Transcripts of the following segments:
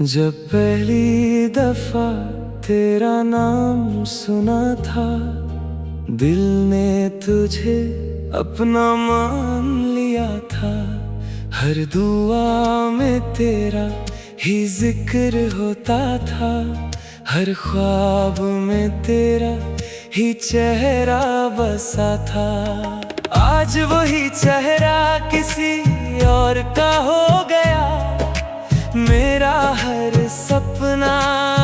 जब पहली दफा तेरा नाम सुना था, दिल ने तुझे अपना मान लिया था। हर दुआ में तेरा ही जिक्र होता था, हर ख्वाब में तेरा ही चेहरा बसा था। आज वही चेहरा किसी और का हो गया, मेरा हर सपना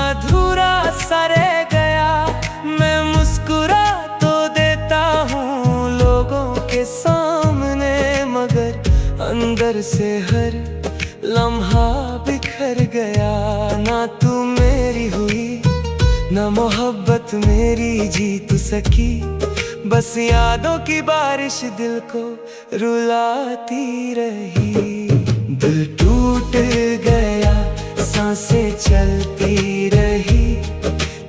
अधूरा सा रह गया। मैं मुस्कुरा तो देता हूँ लोगों के सामने, मगर अंदर से हर लम्हा बिखर गया। ना तू मेरी हुई, ना मोहब्बत मेरी जीत सकी, बस यादों की बारिश दिल को रुलाती रही। दिल टूट गया, सांसें चलती रही,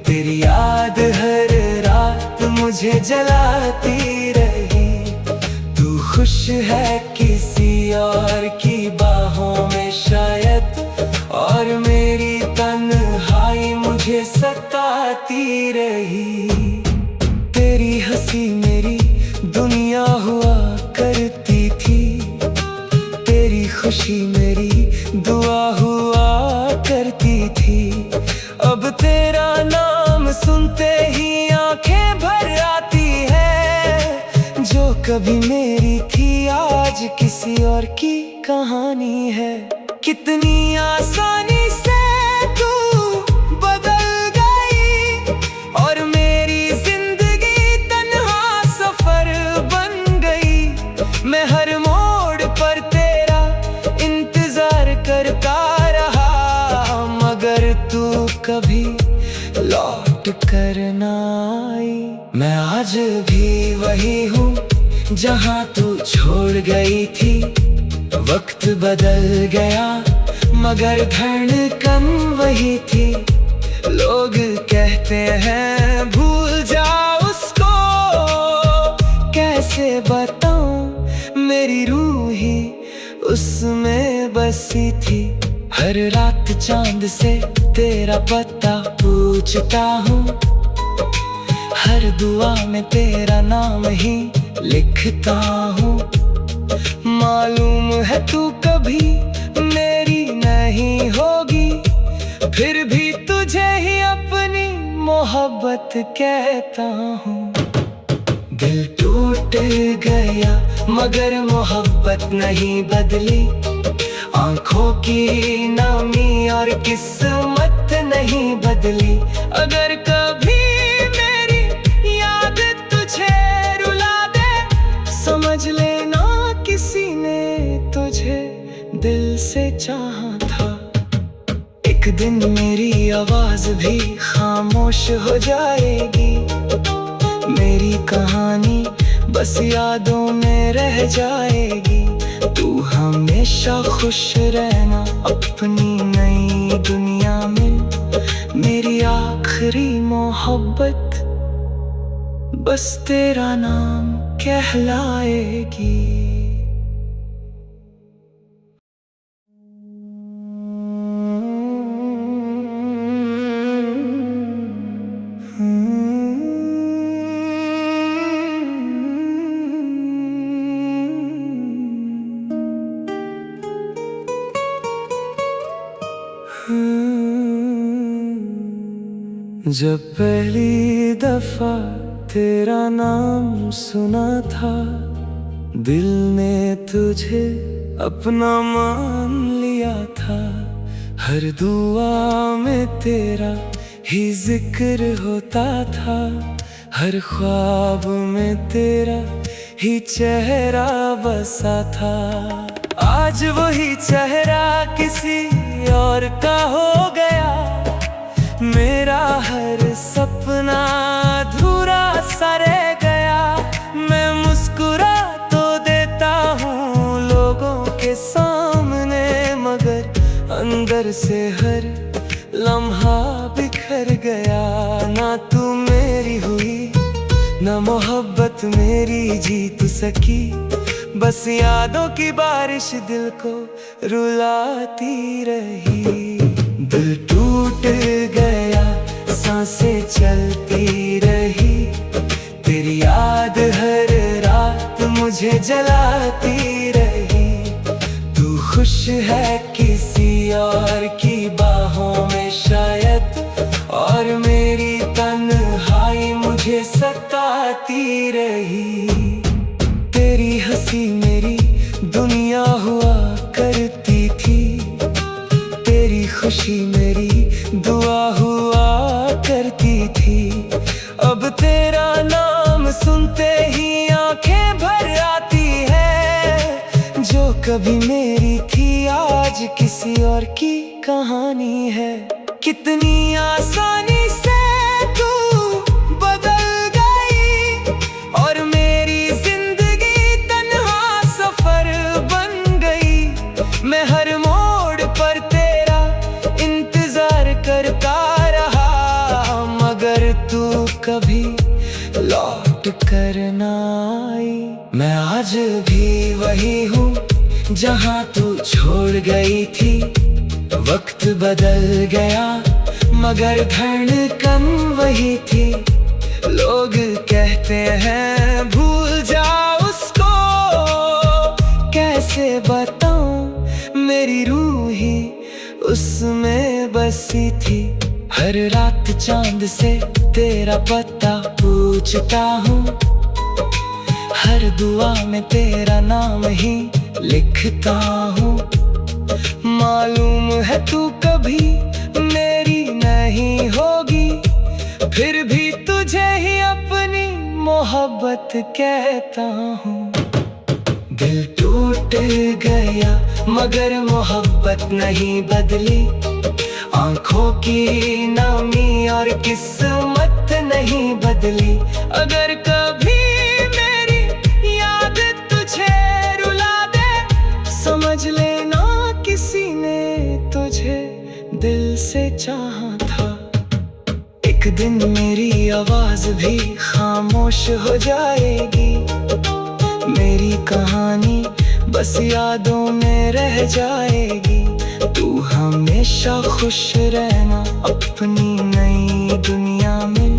तेरी याद हर रात मुझे जलाती रही। तू खुश है किसी और की बाहों में शायद, और मेरी तन्हाई मुझे सताती रही। तेरी हंसी मेरी दुनिया हुआ करती थी, तेरी खुशी मेरी दुआ हुआ करती थी। अब तेरा नाम सुनते ही आंखें भर आती है, जो कभी मेरी थी आज किसी और की कहानी है। कितनी आसानी से तू बदल गई, और मेरी जिंदगी तन्हा सफर बन गई। मैं हर मोड़ पर तेरा इंतजार करता रहा, मगर तू कभी लौट कर ना आई। मैं आज भी वही हूँ जहाँ तू छोड़ गई थी। वक्त बदल गया मगर धड़कन वही थी। लोग कहते हैं भूल जा उसको, कैसे बताऊं मेरी रूह ही उसमें बसी थी। हर रात चांद से तेरा पता पूछता हूँ, हर दुआ में तेरा नाम ही लिखता हूँ। मालूम है तू कभी मेरी नहीं होगी, फिर भी तुझे ही अपनी मोहब्बत कहता हूँ। दिल टूट गया मगर मोहब्बत नहीं बदली, आंखों की नमी और किस्मत नहीं बदली। अगर कभी मेरी याद तुझे रुला दे, समझ लेना किसी ने तुझे दिल से चाहा था। एक दिन मेरी आवाज भी खामोश हो जाएगी, मेरी कहानी बस यादों में रह जाएगी। तू हमेशा खुश रहना अपनी नई दुनिया में, मेरी आखिरी मोहब्बत बस तेरा नाम कहलाएगी। जब पहली दफा तेरा नाम सुना था, दिल ने तुझे अपना मान लिया था। हर दुआ में तेरा ही जिक्र होता था, हर ख्वाब में तेरा ही चेहरा बसा था। आज वही चेहरा किसी और का हो गया, मेरा हर सपना अधूरा सा रह गया। मैं मुस्कुरा तो देता हूँ लोगों के सामने, मगर अंदर से हर लम्हा बिखर गया। ना तू मेरी हुई, ना मोहब्बत मेरी जीत सकी, बस यादों की बारिश दिल को रुलाती रही। दिल टूट गया, सांसें चलती रही, तेरी याद हर रात मुझे जलाती रही। तू खुश है किसी और की बाहों में शायद, और मेरी तन्हाई मुझे सताती रही। तेरी हंसी मेरी दुनिया हुआ करती थी, तेरी खुशी मेरी दुआ हुआ करती थी। अब तेरा नाम सुनते ही आंखें भर आती है, जो कभी मेरी थी आज किसी और की कहानी है। कितनी आसानी से तू बदल गई, और मेरी जिंदगी तन्हा सफर बन गई। मैं हर मोड़ पर तेरा इंतजार करता रहा, मगर तू कभी लौट कर ना आई। मैं आज भी वही हूँ जहाँ तू छोड़ गई थी। वक्त बदल गया मगर धड़कन वही थी। लोग कहते हैं भूल जा उसको, कैसे बताऊं मेरी रूह ही उसमें बसी थी। हर रात चांद से तेरा पता पूछता हूँ, हर दुआ में तेरा नाम ही लिखता हूँ। मालूम है तू कभी मेरी नहीं होगी, फिर भी तुझे ही अपनी मोहब्बत कहता हूँ। दिल टूट गया मगर मोहब्बत नहीं बदली, आंखों की नमी और किस्मत नहीं बदली। अगर कभी मेरी याद तुझे रुला दे, समझ लेना किसी ने तुझे दिल से चाहा था। एक दिन मेरी आवाज भी खामोश हो जाएगी, मेरी कहानी बस यादों में रह जाएगी। तू हमेशा खुश रहना अपनी नई दुनिया में,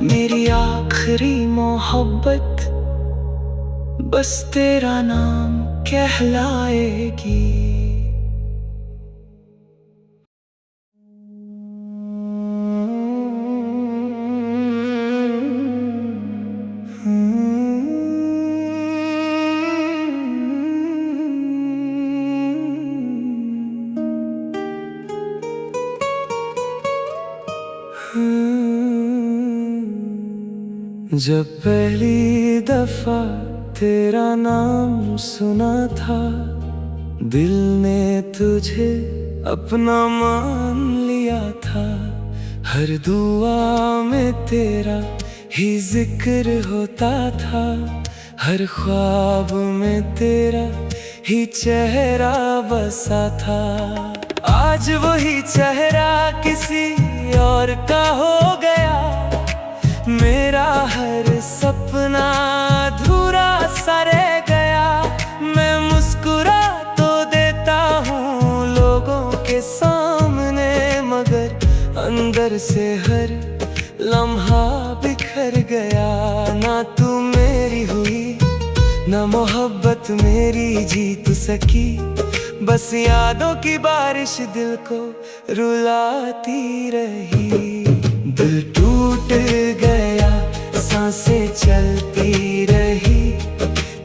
मेरी आखिरी मोहब्बत बस तेरा नाम कहलाएगी। जब पहली दफा तेरा नाम सुना था, दिल ने तुझे अपना मान लिया था। हर दुआ में तेरा ही जिक्र होता था, हर ख्वाब में तेरा ही चेहरा बसा था। आज वही चेहरा किसी और का हो गया, मेरा हर सपना अधूरा सा रह गया। मैं मुस्कुरा तो देता हूँ लोगों के सामने, मगर अंदर से हर लम्हा बिखर गया। ना तू मेरी हुई ना मोहब्बत मेरी जीत सकी, बस यादों की बारिश दिल को रुलाती रही। दिल टूट गया, सांसें चलती रही,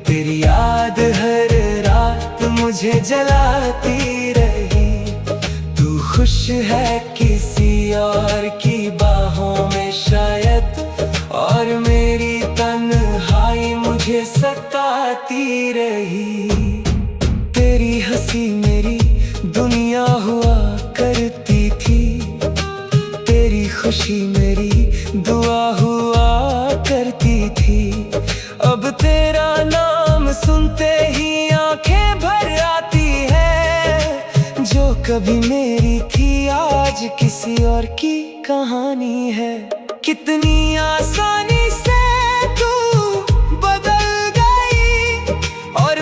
तेरी याद हर रात मुझे जलाती रही। तू खुश है किसी और की बाहों में शायद, और मेरी तन्हाई मुझे सताती रही। तेरी हंसी मेरी दुनिया हुआ करती थी, तेरी खुशी मेरी दुआ हुआ करती थी। अब तेरा नाम सुनते ही आंखें भर आती है, जो कभी मेरी थी आज किसी और की कहानी है। कितनी आसानी से तू बदल गई, और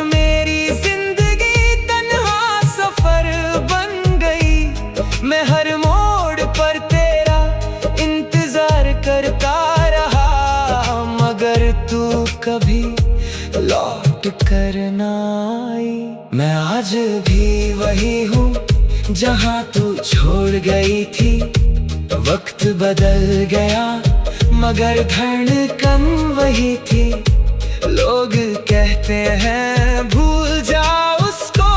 करना आई। मैं आज भी वही हूँ जहाँ तू छोड़ गई थी। वक्त बदल गया मगर धड़कन वही थी। लोग कहते हैं भूल जा उसको,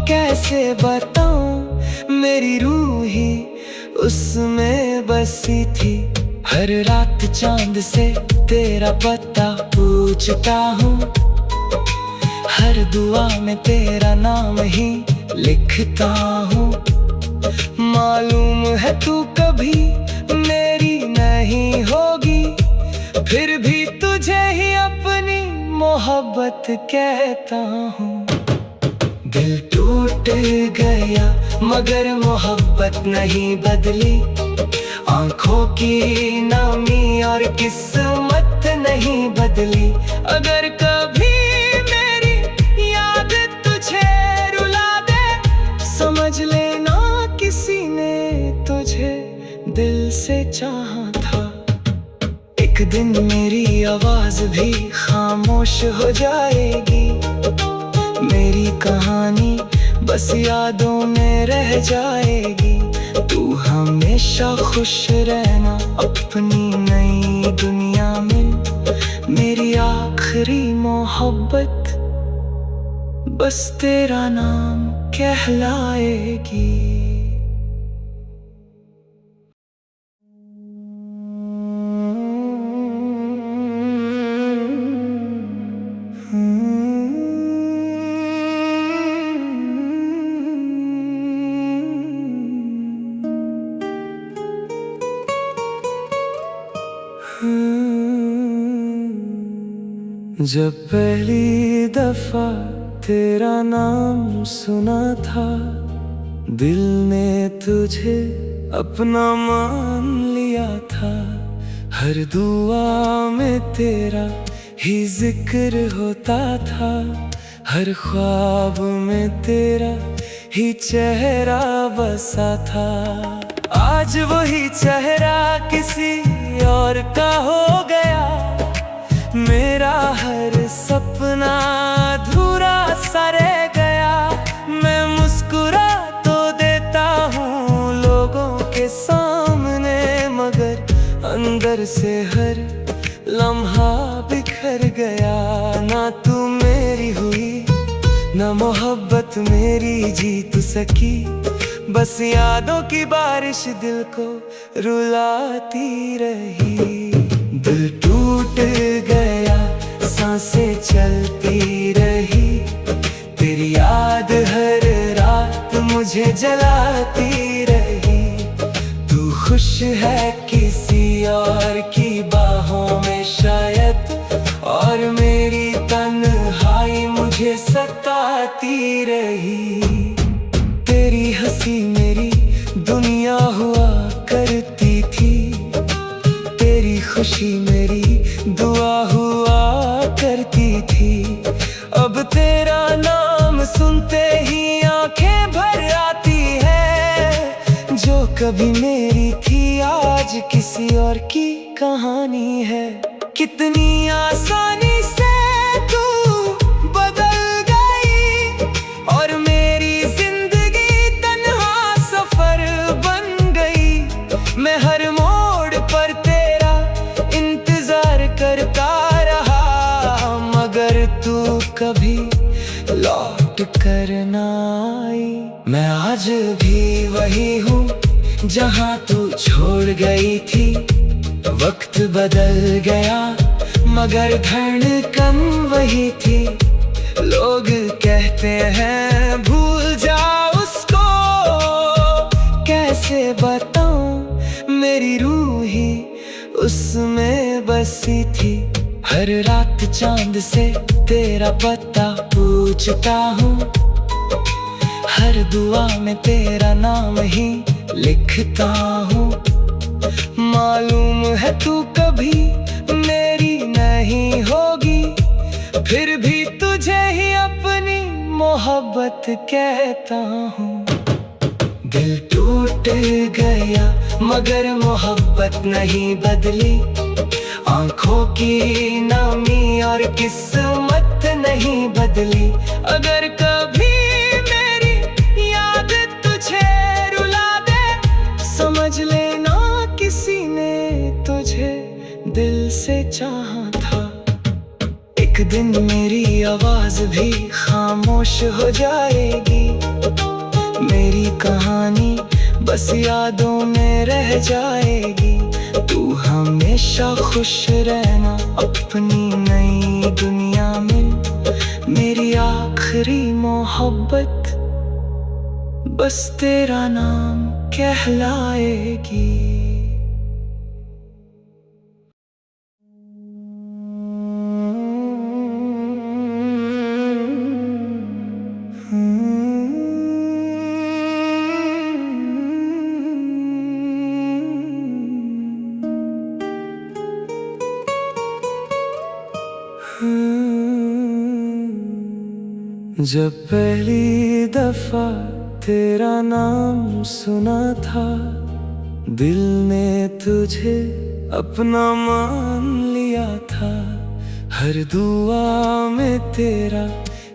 कैसे बताऊं मेरी रूह ही उसमें बसी थी। हर रात चांद से तेरा पता पूछता हूँ, हर दुआ में तेरा नाम ही लिखता हूँ। मालूम है तू कभी मेरी नहीं होगी, फिर भी तुझे ही अपनी मोहब्बत कहता हूँ। दिल टूट गया मगर मोहब्बत नहीं बदली। आंखों की नमी और किस्मत नहीं बदली। अगर कभी मेरी याद तुझे रुला दे, समझ लेना किसी ने तुझे दिल से चाहा था। एक दिन मेरी आवाज भी खामोश हो जाएगी। मेरी कहानी बस यादों में रह जाएगी। तू हमेशा खुश रहना अपनी नई दुनिया में। मेरी आखिरी मोहब्बत बस तेरा नाम कहलाएगी। जब पहली दफा तेरा नाम सुना था, दिल ने तुझे अपना मान लिया था। हर दुआ में तेरा ही जिक्र होता था। हर ख्वाब में तेरा ही चेहरा बसा था। आज वही चेहरा किसी और का हो गया। मेरा हर सपना अधूरा सा रह गया। मैं मुस्कुरा तो देता हूँ लोगों के सामने, मगर अंदर से हर लम्हा बिखर गया। ना तू मेरी हुई ना मोहब्बत मेरी जीत सकी। बस यादों की बारिश दिल को रुलाती रही। दिल टूट गया सांसें चलती रही। तेरी याद हर रात मुझे जलाती रही। तू खुश है किसी और की बाहों में शायद, और मेरी तन्हाई मुझे सताती रही। तेरी हंसी मेरी दुनिया हुआ करती थी। तेरी खुशी मेरी दुआ हुआ करती थी। अब तेरा नाम सुनते ही आंखें भर आती है। जो कभी मेरी थी आज किसी और की कहानी है। कितनी आसानी से तू बदल गई और मेरी जिंदगी तन्हा सफर बन गई। मैं हर मोड़ पर तेरा इंतजार करता रहा, मगर तू कभी लौट कर ना आई। मैं आज भी वही हूँ जहाँ तू छोड़ गई थी। वक्त बदल गया मगर धड़कन वही थी। लोग कहते हैं भूल जा उसको, कैसे बताऊं मेरी रूह ही उसमें बसी थी। हर रात चांद से तेरा पता पूछता हूँ। हर दुआ में तेरा नाम ही लिखता हूँ। मालूम है तू कभी मेरी नहीं होगी, फिर भी तुझे ही अपनी मोहब्बत कहता हूँ। दिल टूट गया मगर मोहब्बत नहीं बदली। आंखों की नमी और किस्मत बदली। अगर कभी मेरी याद तुझे रुला दे, समझ लेना किसी ने तुझे दिल से चाहा था। एक दिन मेरी आवाज भी खामोश हो जाएगी, मेरी कहानी बस यादों में रह जाएगी। तू हमेशा खुश रहना अपनी नई दुनिया में, मेरी आखिरी मोहब्बत बस तेरा नाम कहलाएगी। जब पहली दफा तेरा नाम सुना था, दिल ने तुझे अपना मान लिया था। हर दुआ में तेरा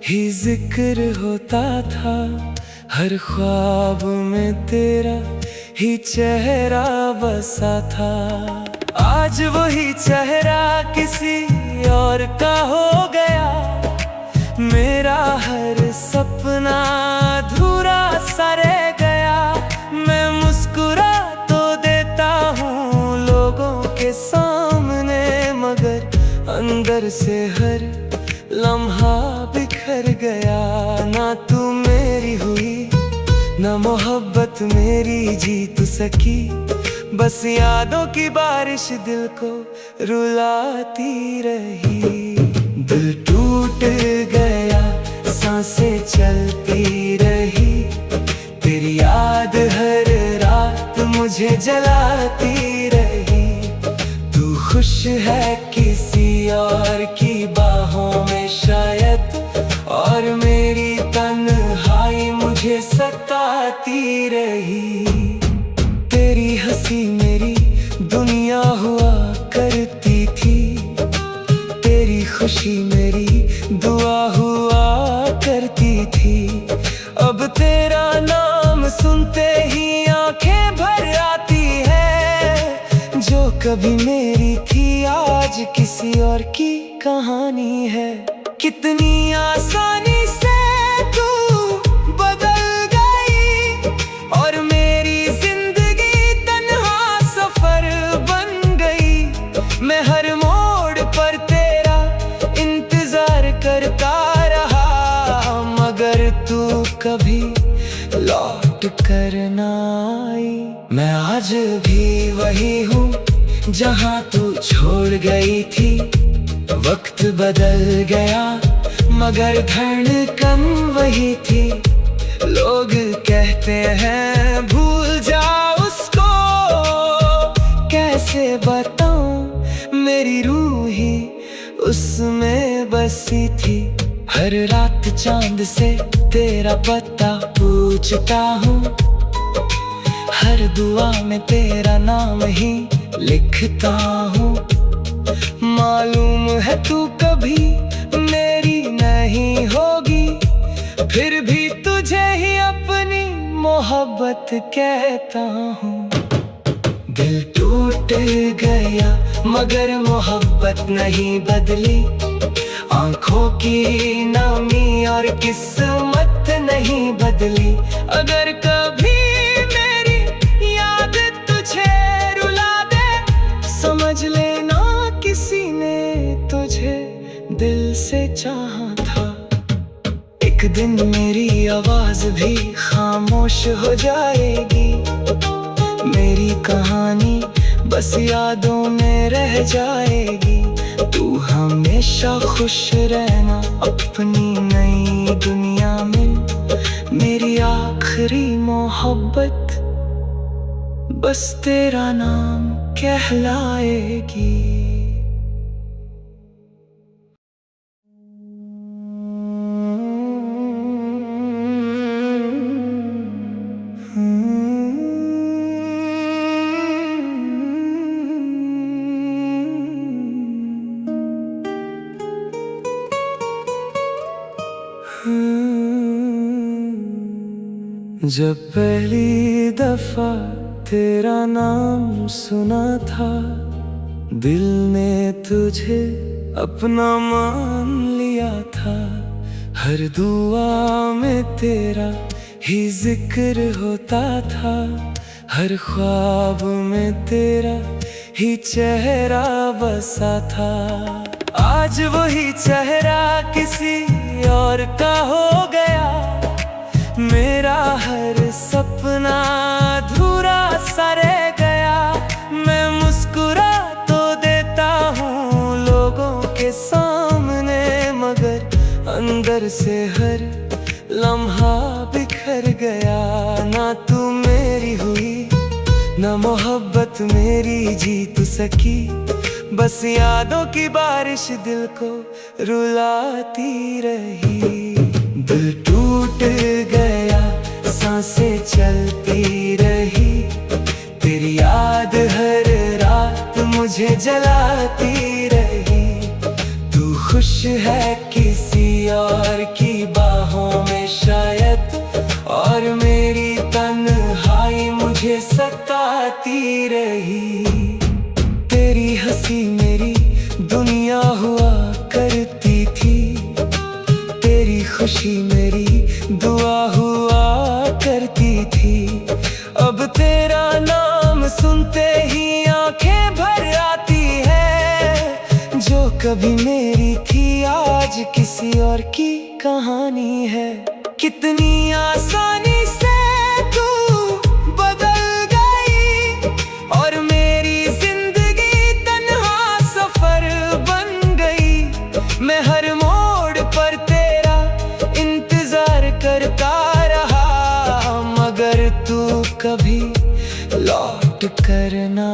ही जिक्र होता था, हर ख्वाब में तेरा ही चेहरा बसा था। आज वही चेहरा किसी और का हो गया, मेरा हर सपना अधूरा सा रह गया। मैं मुस्कुरा तो देता हूँ लोगों के सामने, मगर अंदर से हर लम्हा बिखर गया। ना तू मेरी हुई, ना मोहब्बत मेरी जीत सकी, बस यादों की बारिश दिल को रुलाती रही। दिल टूट गया, सांसें चलती रही, तेरी याद हर रात मुझे जलाती रही। तू खुश है किसी और की बाहों में शायद, और मेरी तन्हाई मुझे सताती रही। तेरी हंसी मेरी दुनिया हुआ करती थी, तेरी खुशी मेरी दुआ हुआ करती थी। अब तेरा नाम सुनते ही आंखें भर आती है, जो कभी मेरी थी आज किसी और की कहानी है। कितनी आसानी से तू बदल गई, और मेरी जिंदगी तन्हा सफर बन गई। मैं हर मोड़ पर तेरा इंतजार करता रहा, मगर तू कभी लौट कर ना आई। मैं आज भी वही हूँ जहाँ तू छोड़ गई थी। वक्त बदल गया मगर धड़कन वही थी। लोग कहते हैं भूल जा उसको, कैसे बताऊं मेरी रूह ही उसमें बसी थी। हर रात चांद से तेरा पता पूछता हूँ, हर दुआ में तेरा नाम ही लिखता हूँ। मालूम है तू कभी मेरी नहीं होगी, फिर भी तुझे ही अपनी मोहब्बत कहता हूँ। दिल टूट गया मगर मोहब्बत नहीं बदली, आंखों की नमी और किस्मत नहीं बदली। अगर कभी मेरी याद तुझे रुला दे, समझ लेना किसी ने तुझे दिल से चाहा था। एक दिन मेरी आवाज भी खामोश हो जाएगी, मेरी कहानी बस यादों में रह जाएगी। तू हमेशा खुश रहना अपनी नई दुनिया में, मेरी आखिरी मोहब्बत बस तेरा नाम कहलाएगी। जब पहली दफा तेरा नाम सुना था, दिल ने तुझे अपना मान लिया था। हर दुआ में तेरा ही जिक्र होता था, हर ख्वाब में तेरा ही चेहरा बसा था। आज वही चेहरा किसी और का हो गया, मेरा हर सपना अधूरा सा रह गया। मैं मुस्कुरा तो देता हूँ लोगों के सामने, मगर अंदर से हर लम्हा बिखर गया। ना तू मेरी हुई, ना मोहब्बत मेरी जीत सकी, बस यादों की बारिश दिल को रुलाती रही। दिल टूट गया, सांसें चलती रही, तेरी याद हर रात मुझे जलाती रही। तू खुश है किसी और की बाहों में शायद, और मेरी तन्हाई मुझे सताती रही। तेरी हंसी मेरी दुनिया हुआ करती थी, तेरी खुशी मेरी दुआ हुआ करती थी। अब तेरा नाम सुनते ही आंखें भर आती है, जो कभी मेरी थी आज किसी और की कहानी है। कितनी आसानी से तू बदल गई, और मेरी जिंदगी तन्हा सफर बन गई। मैं हर मोड़ पर तेरा इंतजार करता रहा, मगर तू कभी लौट कर ना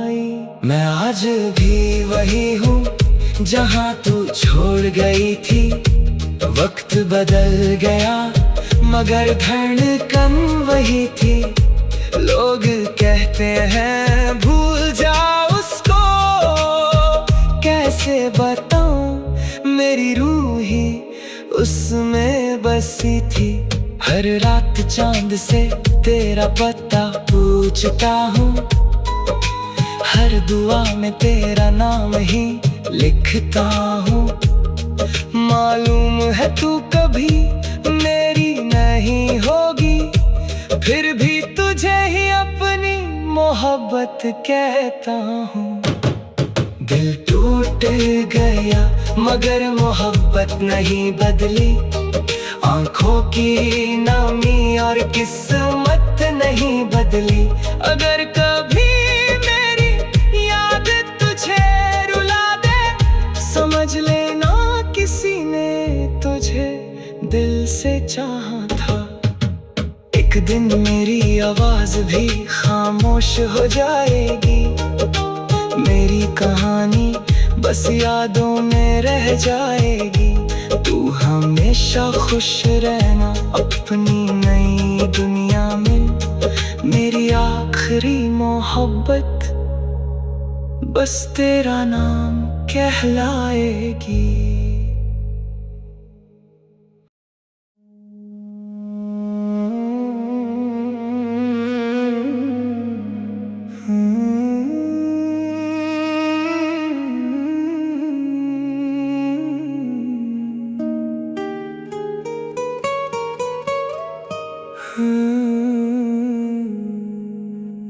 आई। मैं आज भी वही हूँ जहाँ तू छोड़ गई थी। वक्त बदल गया मगर धड़कन वही थी। लोग कहते हैं भूल जा उसको, कैसे बताऊं मेरी रूह ही उसमें बसी थी। हर रात चांद से तेरा पता पूछता हूँ, हर दुआ में तेरा नाम ही लिखता हूँ। मालूम है तू कभी मेरी नहीं होगी, फिर भी तुझे ही अपनी मोहब्बत कहता हूँ। दिल टूट गया मगर मोहब्बत नहीं बदली, आंखों की नमी और किस्मत नहीं बदली। अगर कभी मेरी याद तुझे रुला दे, समझ लेना किसी ने तुझे दिल से चाहा था। एक दिन मेरी आवाज भी खामोश हो जाएगी, मेरी कहानी बस यादों में रह जाएगी। तू हमेशा खुश रहना अपनी नई दुनिया में, मेरी आखिरी मोहब्बत बस तेरा नाम कहलाएगी।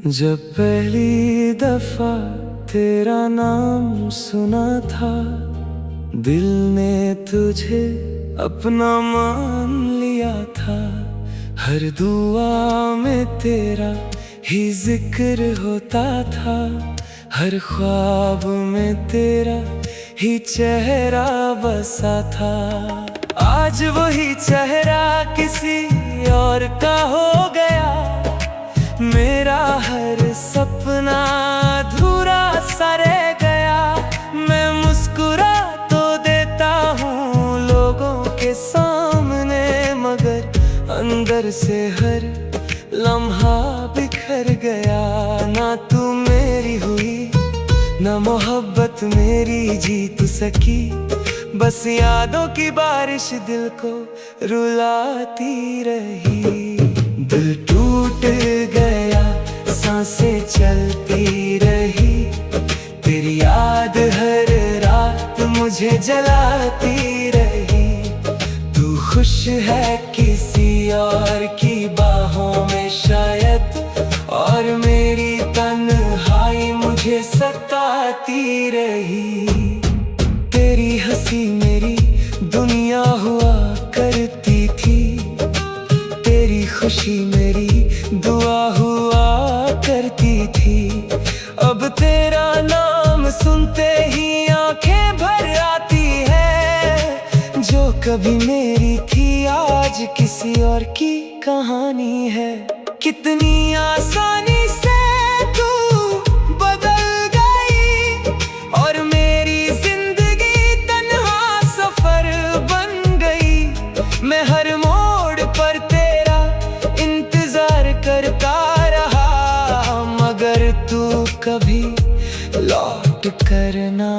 जब पहली दफा तेरा नाम सुना था, दिल ने तुझे अपना मान लिया था। हर दुआ में तेरा ही जिक्र होता था, हर ख्वाब में तेरा ही चेहरा बसा था। आज वही चेहरा किसी और का हो गया, मेरा हर सपना अधूरा सा रह गया। मैं मुस्कुरा तो देता हूँ लोगों के सामने, मगर अंदर से हर लम्हा बिखर गया। ना तू मेरी हुई, ना मोहब्बत मेरी जीत सकी, बस यादों की बारिश दिल को रुलाती रही। दिल टूट गया, सांसें चलती रही, तेरी याद हर रात मुझे जलाती रही। तू खुश है किसी और की बाहों में शायद, और मेरी तन्हाई मुझे सताती रही। तेरी हंसी मेरी दुनिया हुआ करती थी, तेरी खुशी मेरी दुआ हुआ करती थी। अब तेरा नाम सुनते ही आंखें भर आती है, जो कभी मेरी थी आज किसी और की कहानी है। कितनी आसानी से तू बदल गई, और मेरी जिंदगी तन्हा सफर बन गई। मैं हर मोड़ पर तेरा इंतजार करता रहा, मगर तू कभी लौट कर ना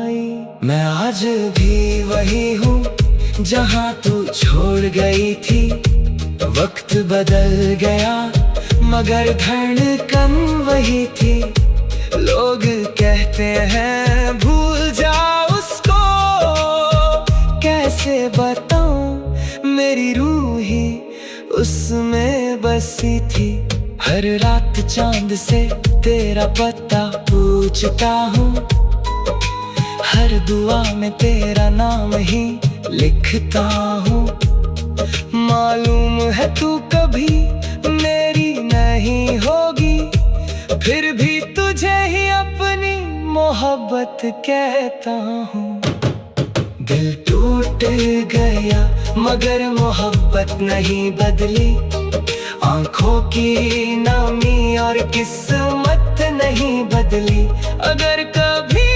आई। मैं आज भी वही हूँ जहाँ तू छोड़ गई थी। वक्त बदल गया मगर धड़कन वही थी। लोग कहते हैं भूल जा उसको, कैसे बताऊं मेरी रूह ही उसमें बसी थी। हर रात चांद से तेरा पता पूछता हूँ, हर दुआ में तेरा नाम ही लिखता हूँ। मालूम है तू कभी मेरी नहीं होगी, फिर भी तुझे ही अपनी मोहब्बत कहता हूँ। दिल टूट गया मगर मोहब्बत नहीं बदली, आंखों की नमी और किस्मत नहीं बदली। अगर कभी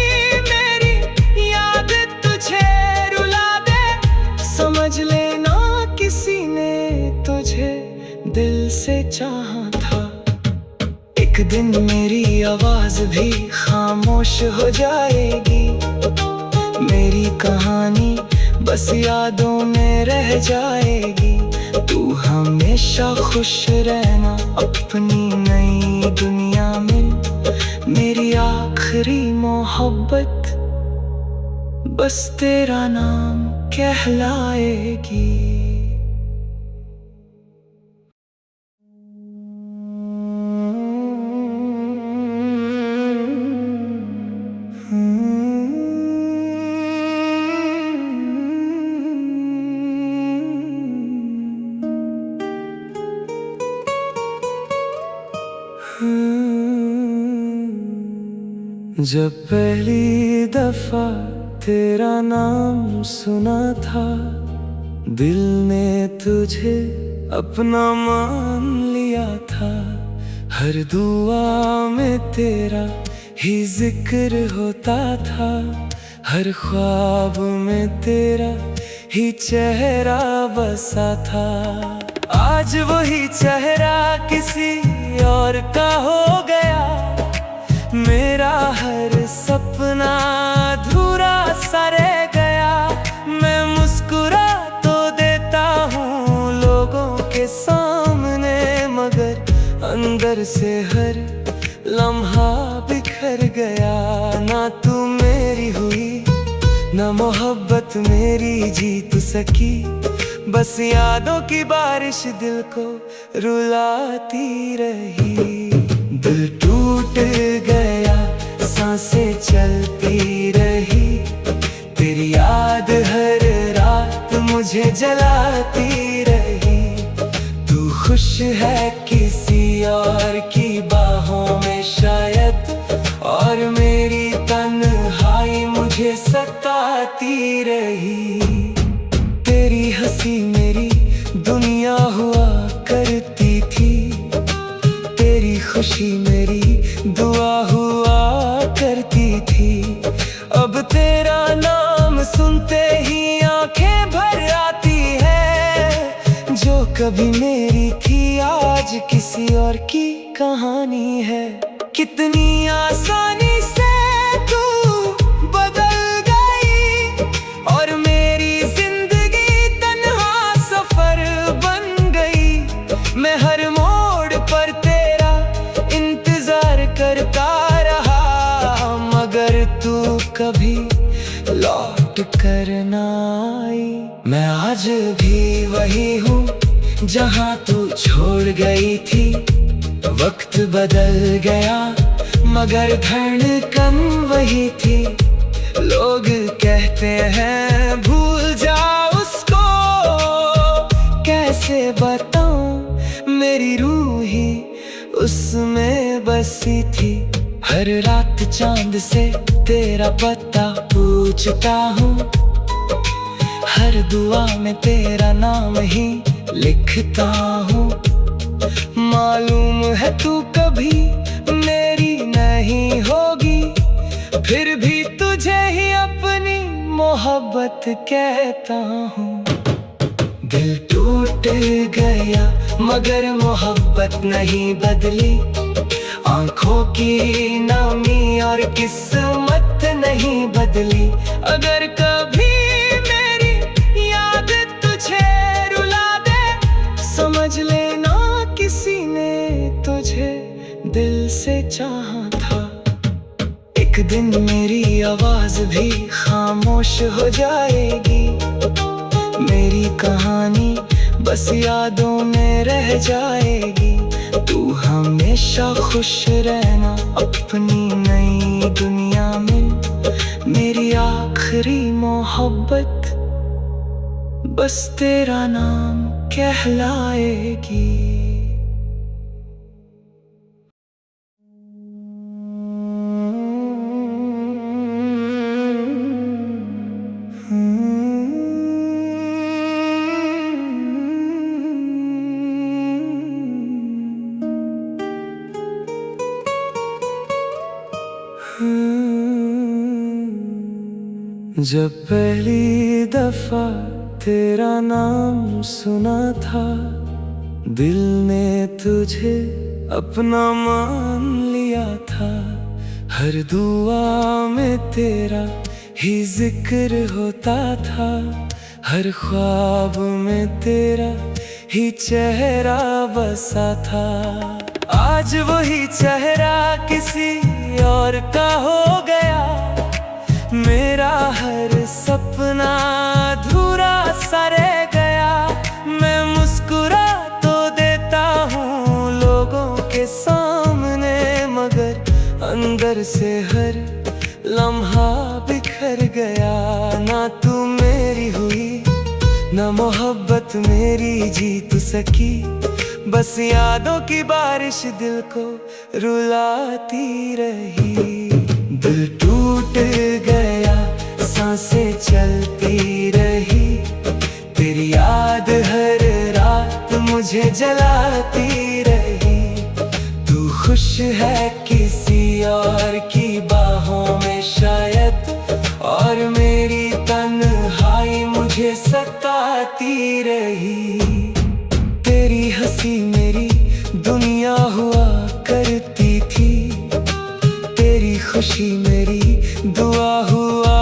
मेरी याद तुझे रुला दे, समझ लेना किसी ने तुझे दिल से चाहा था। एक दिन मेरी आवाज भी खामोश हो जाएगी, मेरी कहानी बस यादों में रह जाएगी। तू हमेशा खुश रहना अपनी नई दुनिया में, मेरी आखिरी मोहब्बत बस तेरा नाम कहलाएगी। जब पहली दफा तेरा नाम सुना था, दिल ने तुझे अपना मान लिया था। हर दुआ में तेरा ही जिक्र होता था, हर ख्वाब में तेरा ही चेहरा बसा था। आज वही चेहरा किसी और का हो गया, मेरा हर सपना अधूरा सा रह गया। मैं मुस्कुरा तो देता हूँ लोगों के सामने, मगर अंदर से हर लम्हा बिखर गया। ना तू मेरी हुई ना मोहब्बत मेरी जीत सकी, बस यादों की बारिश दिल को रुलाती रही। दिल टूट गया, सांसें चलती रही, तेरी याद हर रात मुझे जलाती रही। तू खुश है किसी और की बाहों में शायद, और मेरी तन्हाई मुझे सताती रही। तेरी हंसी मेरी दुनिया हुआ करती थी, तेरी खुशी मेरी दुआ हुआ करती थी। अब तेरा नाम सुनते ही आंखें भर आती है, जो कभी मेरी थी आज किसी और की कहानी है। कितनी आसानी से तू बदल गई, और आज भी वही हूँ जहाँ तू छोड़ गई थी। वक्त बदल गया मगर धड़कन वही थी। लोग कहते हैं भूल जा उसको, कैसे बताऊं मेरी रूह ही उसमें बसी थी। हर रात चांद से तेरा पता पूछता हूँ, हर दुआ में तेरा नाम ही लिखता हूँ। मालूम है तू कभी मेरी नहीं होगी, फिर भी तुझे ही अपनी मोहब्बत कहता हूँ। दिल टूट गया मगर मोहब्बत नहीं बदली। आंखों की नमी और किस्मत नहीं बदली। अगर कभी मेरी याद तुझे रुला दे, समझ लेना किसी ने तुझे दिल से चाहा था। एक दिन मेरी आवाज भी खामोश हो जाएगी, मेरी कहानी बस यादों में रह जाएगी। तू हमेशा खुश रहना अपनी नई दुनिया में। मेरी आखिरी मोहब्बत बस तेरा नाम कहलाएगी। जब पहली दफा तेरा नाम सुना था, दिल ने तुझे अपना मान लिया था। हर दुआ में तेरा ही जिक्र होता था, हर ख्वाब में तेरा ही चेहरा बसा था। आज वही चेहरा किसी और का हो गया, मेरा हर सपना अधूरा सा रह गया। मैं मुस्कुरा तो देता हूँ लोगों के सामने, मगर अंदर से हर लम्हा बिखर गया। ना तू मेरी हुई ना मोहब्बत मेरी जीत सकी, बस यादों की बारिश दिल को रुलाती रही। दिल टूट गया सांसें चलती रही, तेरी याद हर रात मुझे जलाती रही। तू खुश है किसी और की बाहों में शायद, और मेरी तन्हाई मुझे सताती रही। तेरी हंसी मेरी दुनिया हुआ करती थी, तेरी खुशी मेरी दुआ हुआ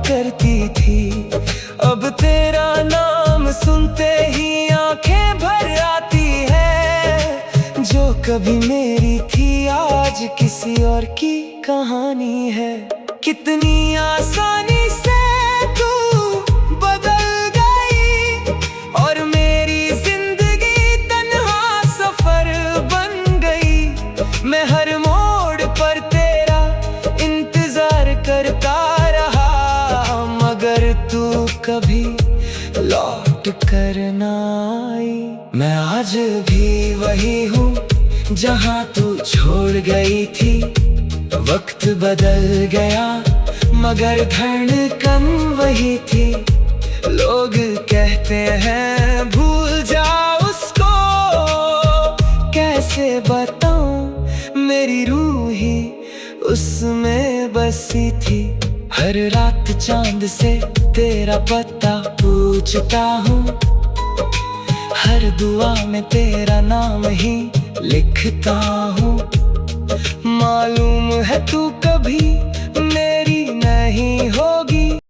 करती थी। अब तेरा नाम सुनते ही आंखें भर आती है, जो कभी मेरी थी आज किसी और की कहानी है। कितनी आसानी से तू बदल गई और मेरी जिंदगी तन्हा सफर बन गई। मैं हर मोड़ पर तेरा इंतजार करता रहा, मगर तू कभी लौट कर ना आई। मैं आज भी वही हूँ जहाँ तू छोड़ गई थी। वक्त बदल गया मगर धड़कन वही थी। लोग कहते हैं भूल जा उसको, कैसे बताऊं मेरी रूह ही उसमें बसी थी। हर रात चांद से तेरा पता पूछता हूँ, हर दुआ में तेरा नाम ही लिखता हूँ। मालूम है तू कभी मेरी नहीं होगी,